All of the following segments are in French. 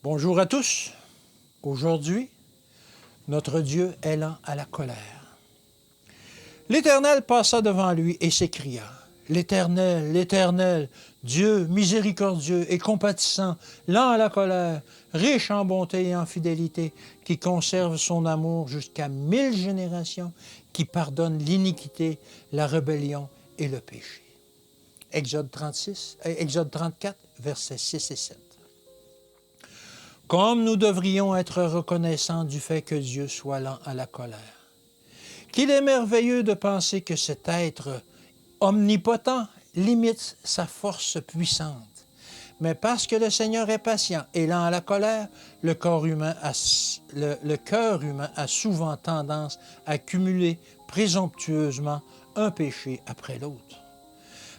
Bonjour à tous. Aujourd'hui, notre Dieu est lent à la colère. L'Éternel passa devant lui et s'écria, « L'Éternel, l'Éternel, Dieu miséricordieux et compatissant, lent à la colère, riche en bonté et en fidélité, qui conserve son amour jusqu'à 1000 générations, qui pardonne l'iniquité, la rébellion et le péché. » Exode 34, versets 6 et 7. Comme nous devrions être reconnaissants du fait que Dieu soit lent à la colère. Qu'il est merveilleux de penser que cet être omnipotent limite sa force puissante. Mais parce que le Seigneur est patient et lent à la colère, le cœur humain a souvent tendance à cumuler présomptueusement un péché après l'autre.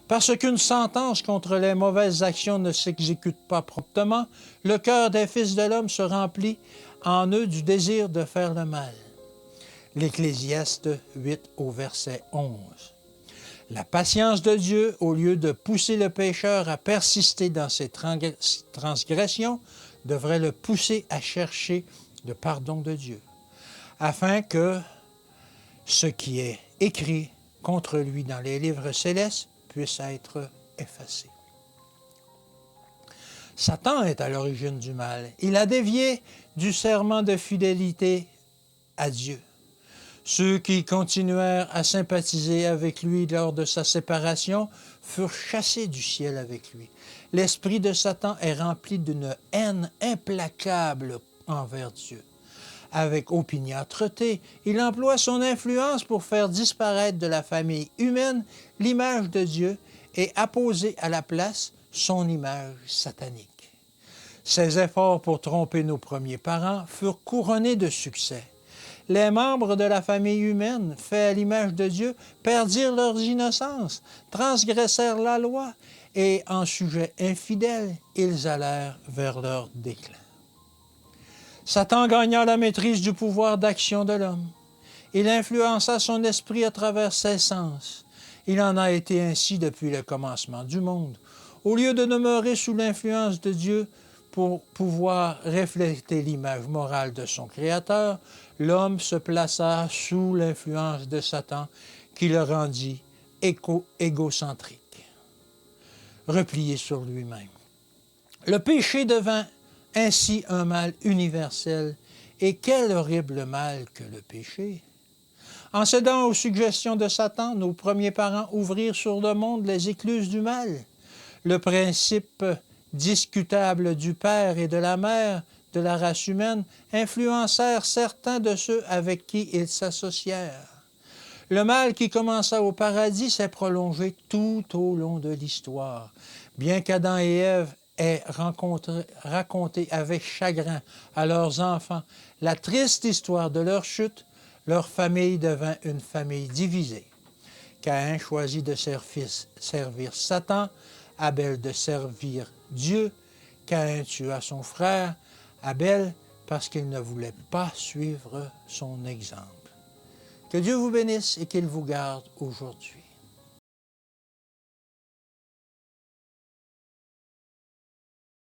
Parce qu'une sentence contre les mauvaises actions ne s'exécute pas promptement, le cœur des fils de l'homme se remplit en eux du désir de faire le mal. L'Ecclésiaste 8 au verset 11. La patience de Dieu, au lieu de pousser le pécheur à persister dans ses transgressions, devrait le pousser à chercher le pardon de Dieu, afin que ce qui est écrit contre lui dans les livres célestes puisse être effacé. Satan est à l'origine du mal. Il a dévié du serment de fidélité à Dieu. Ceux qui continuèrent à sympathiser avec lui lors de sa séparation furent chassés du ciel avec lui. L'esprit de Satan est rempli d'une haine implacable envers Dieu. Avec opiniâtreté, il emploie son influence pour faire disparaître de la famille humaine l'image de Dieu et apposer à la place son image satanique. Ses efforts pour tromper nos premiers parents furent couronnés de succès. Les membres de la famille humaine, faits à l'image de Dieu, perdirent leur innocence, transgressèrent la loi et, en sujets infidèles, ils allèrent vers leur déclin. Satan gagna la maîtrise du pouvoir d'action de l'homme. Il influença son esprit à travers ses sens. Il en a été ainsi depuis le commencement du monde. Au lieu de demeurer sous l'influence de Dieu pour pouvoir refléter l'image morale de son Créateur, l'homme se plaça sous l'influence de Satan qui le rendit égocentrique, replié sur lui-même. Le péché devint ainsi un mal universel. Et quel horrible mal que le péché! En cédant aux suggestions de Satan, nos premiers parents ouvrirent sur le monde les écluses du mal. Le principe discutable du père et de la mère de la race humaine influencèrent certains de ceux avec qui ils s'associèrent. Le mal qui commença au paradis s'est prolongé tout au long de l'histoire. Bien qu'Adam et Ève aient raconté avec chagrin à leurs enfants la triste histoire de leur chute, leur famille devint une famille divisée. Caïn choisit de servir Satan, Abel de servir Dieu. Caïn tua son frère, Abel, parce qu'il ne voulait pas suivre son exemple. Que Dieu vous bénisse et qu'il vous garde aujourd'hui.